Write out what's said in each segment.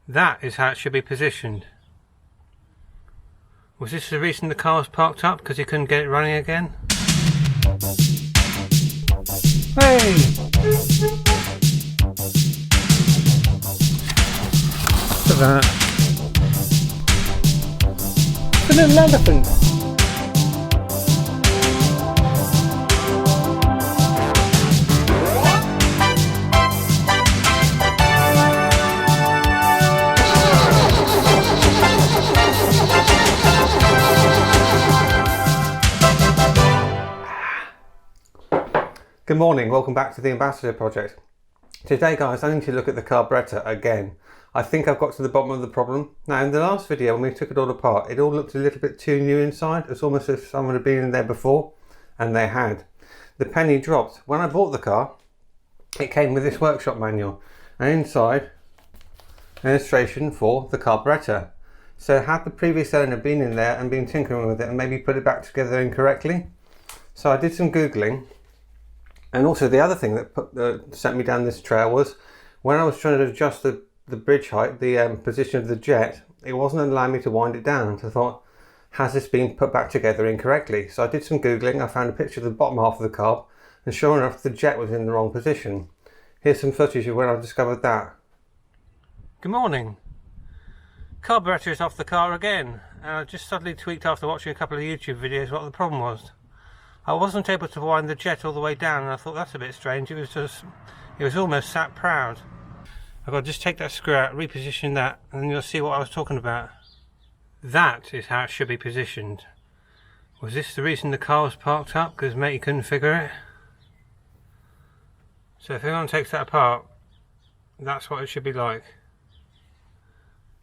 That is how it should be positioned. Was this the reason the car was parked up? Because he couldn't get it running again? Hey! Look at that. It's a little elephant. Good morning, welcome back to the Ambassador project. Today guys, I need to look at the carburettor again. I think I've got to the bottom of the problem. Now in the last video when we took it all apart, it all looked a little bit too new inside. It's almost as if someone had been in there before, and they had. The penny dropped. When I bought the car, it came with this workshop manual, and inside, an illustration for the carburettor. So had the previous owner been in there and been tinkering with it and maybe put it back together incorrectly? So I did some Googling. And also the other thing that sent me down this trail was when I was trying to adjust the bridge height, the position of the jet, it wasn't allowing me to wind it down. So I thought, has this been put back together incorrectly? So I did some Googling, I found a picture of the bottom half of the carb, and sure enough the jet was in the wrong position. Here's some footage of when I discovered that. Good morning. Carburettor is off the car again. I just suddenly tweaked after watching a couple of YouTube videos what the problem was. I wasn't able to wind the jet all the way down, and I thought that's a bit strange. It was almost sat proud. I've got to just take that screw out, reposition that, and then you'll see what I was talking about. That is how it should be positioned. Was this the reason the car was parked up? Because matey couldn't figure it? So if anyone takes that apart, that's what it should be like.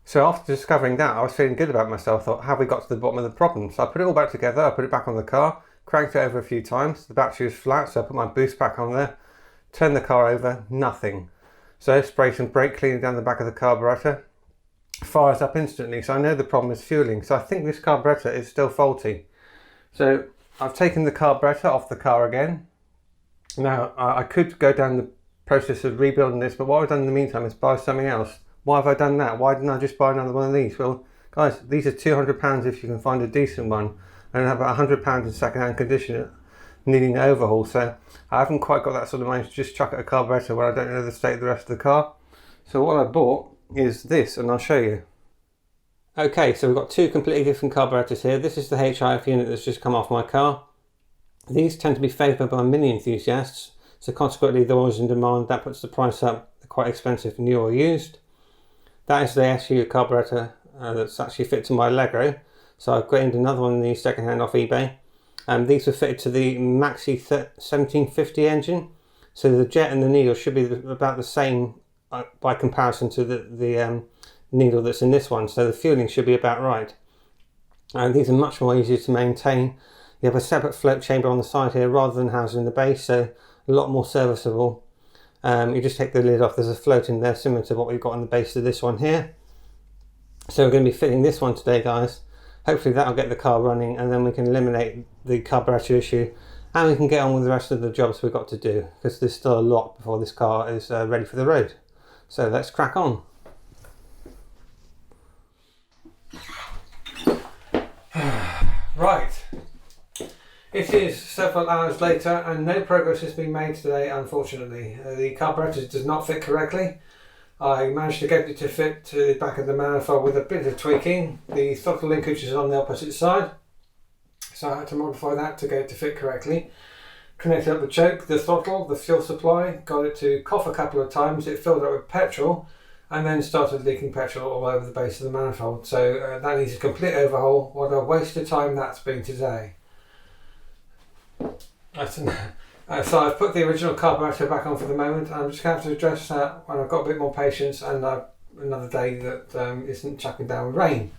So after discovering that, I was feeling good about myself. I thought, have we got to the bottom of the problem? So I put it all back together, I put it back on the car, cranked it over a few times. The battery was flat, so I put my boost pack on there, turned the car over, nothing. So I sprayed some brake cleaner down the back of the carburettor, fires up instantly, so I know the problem is fueling. So I think this carburettor is still faulty. So I've taken the carburettor off the car again. Now I could go down the process of rebuilding this, but what I've done in the meantime is buy something else. Why have I done that? Why didn't I just buy another one of these? Well guys, these are £200 if you can find a decent one, and have £100 in second-hand condition needing an overhaul. So I haven't quite got that sort of money to just chuck at a carburettor when I don't know the state of the rest of the car. So what I bought is this, and I'll show you. Okay, so we've got two completely different carburettors here. This is the HIF unit that's just come off my car. These tend to be favoured by mini enthusiasts, so consequently they're always in demand. That puts the price up. They're quite expensive, new or used. That is the SU carburettor that's actually fit to my Lego. So I've gained another one of these second-hand off eBay. These were fitted to the Maxi 1750 engine. So the jet and the needle should be about the same by comparison to the needle that's in this one. So the fueling should be about right. And these are much more easier to maintain. You have a separate float chamber on the side here rather than housed in the base, so a lot more serviceable. You just take the lid off, there's a float in there similar to what we've got on the base of this one here. So we're going to be fitting this one today guys. Hopefully that'll get the car running, and then we can eliminate the carburettor issue, and we can get on with the rest of the jobs we've got to do, because there's still a lot before this car is ready for the road. So let's crack on. Right, it is several hours later and no progress has been made today, unfortunately. The carburettor does not fit correctly. I managed to get it to fit to the back of the manifold with a bit of tweaking. The throttle linkage is on the opposite side, so I had to modify that to get it to fit correctly. Connected up the choke, the throttle, the fuel supply, got it to cough a couple of times. It filled up with petrol and then started leaking petrol all over the base of the manifold. So that needs a complete overhaul. What a waste of time that's been today. So I've put the original carburettor back on for the moment. I'm just going to have to address that when I've got a bit more patience and another day that isn't chucking down with rain.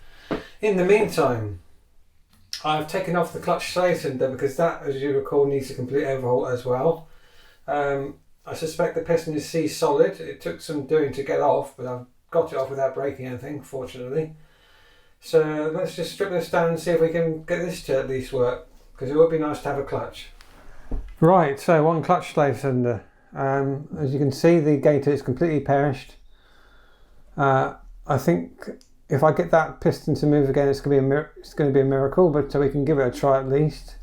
In the meantime, I've taken off the clutch slave cylinder because that, as you recall, needs a complete overhaul as well. I suspect the piston is C-solid. It took some doing to get off, but I've got it off without breaking anything, fortunately. So let's just strip this down and see if we can get this to at least work, because it would be nice to have a clutch. Right, so one clutch slave cylinder. As you can see, the gator is completely perished. I think if I get that piston to move again, it's going to be a miracle. But we can give it a try at least.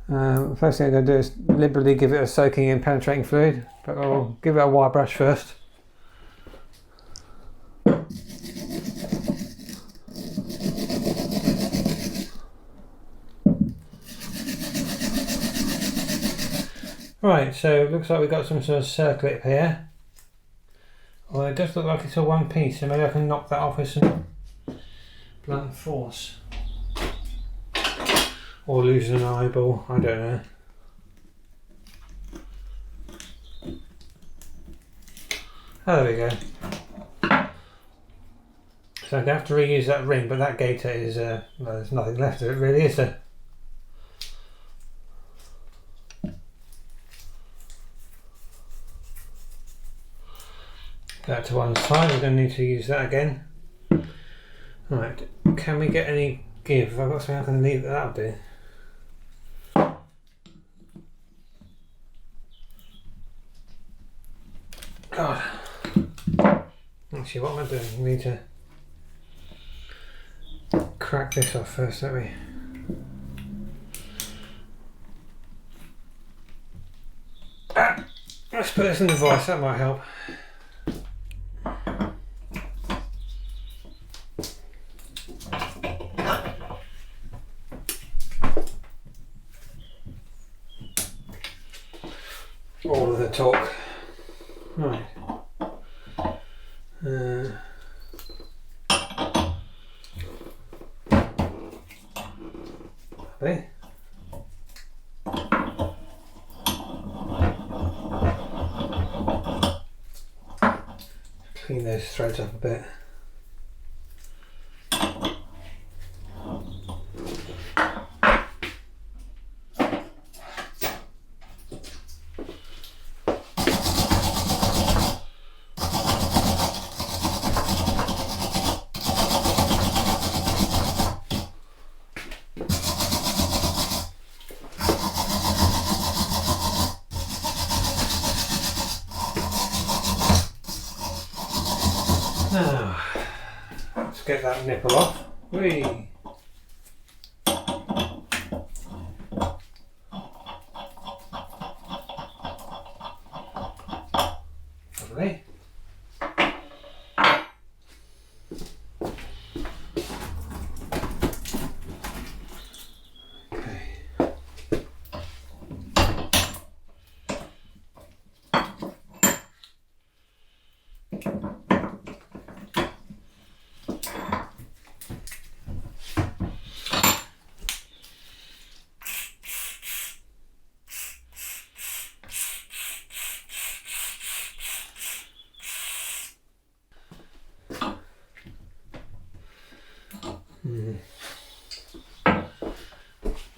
First thing I'm going to do is liberally give it a soaking in penetrating fluid, but I'll give it a wire brush first. Right, so it looks like we've got some sort of circlip here. Well, it does look like it's a one piece, so maybe I can knock that off with some blunt force. Or losing an eyeball, I don't know. Oh, there we go. So I'm going to have to reuse that ring, but that gator is, well, there's nothing left of it really, is there? That to one side, we're going to need to use that again. Right, can we get any give? If I've got something I can leave, that'll do. God. Actually, what am I doing? We need to crack this off first, don't we? Ah, let's put this in the vise, that might help. All of the torque. Right. Lovely. Clean those threads up a bit. Now, let's get that nipple off. Whee! Lovely.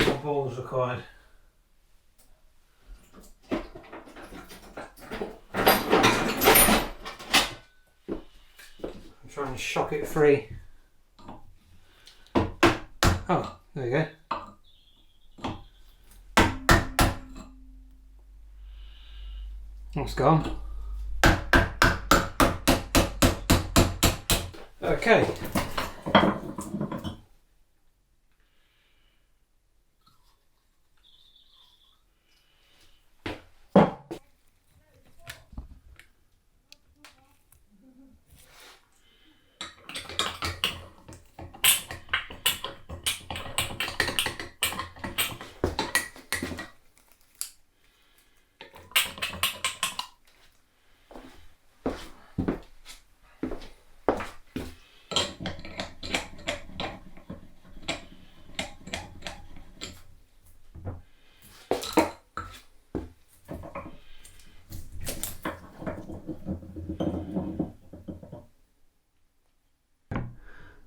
More balls required. I'm trying to shock it free. Oh, there you go. That's gone. Okay.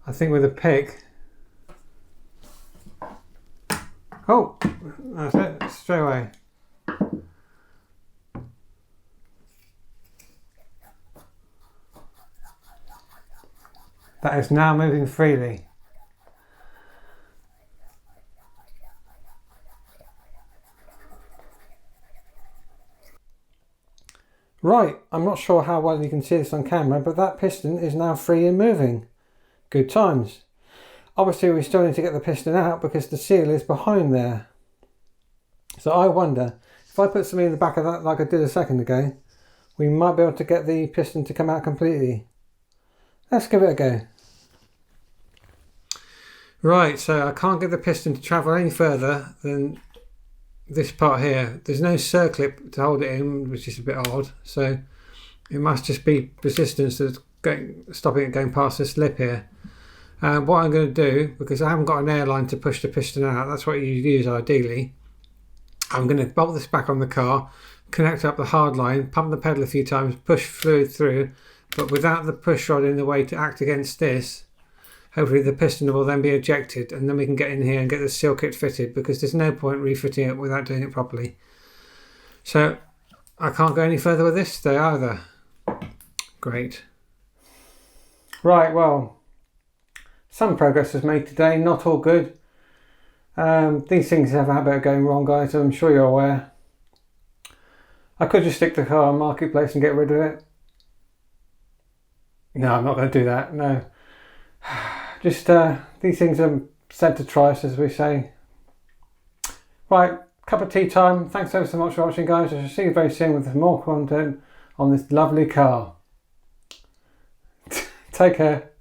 I think with a pick. Oh, that's it, straight away. That is now moving freely. Right, I'm not sure how well you can see this on camera, but that piston is now free and moving. Good times. Obviously we still need to get the piston out because the seal is behind there. So I wonder, if I put something in the back of that like I did a second ago, we might be able to get the piston to come out completely. Let's give it a go. Right, so I can't get the piston to travel any further than this part here. There's no circlip to hold it in, which is a bit odd. So it must just be resistance that's stopping it going past this lip here. What I'm going to do, because I haven't got an airline to push the piston out, that's what you use ideally. I'm going to bolt this back on the car, connect up the hard line, pump the pedal a few times, push fluid through, but without the push rod in the way to act against this, hopefully the piston will then be ejected, and then we can get in here and get the seal kit fitted, because there's no point refitting it without doing it properly. So I can't go any further with this today either. Great. Right, well, some progress was made today, not all good. These things have a habit of going wrong, guys, I'm sure you're aware. I could just stick the car on Marketplace and get rid of it. No, I'm not going to do that, no. Just, these things are sent to trice, as we say. Right, cup of tea time. Thanks ever so much for watching, guys. I shall see you very soon with more content on this lovely car. Take care.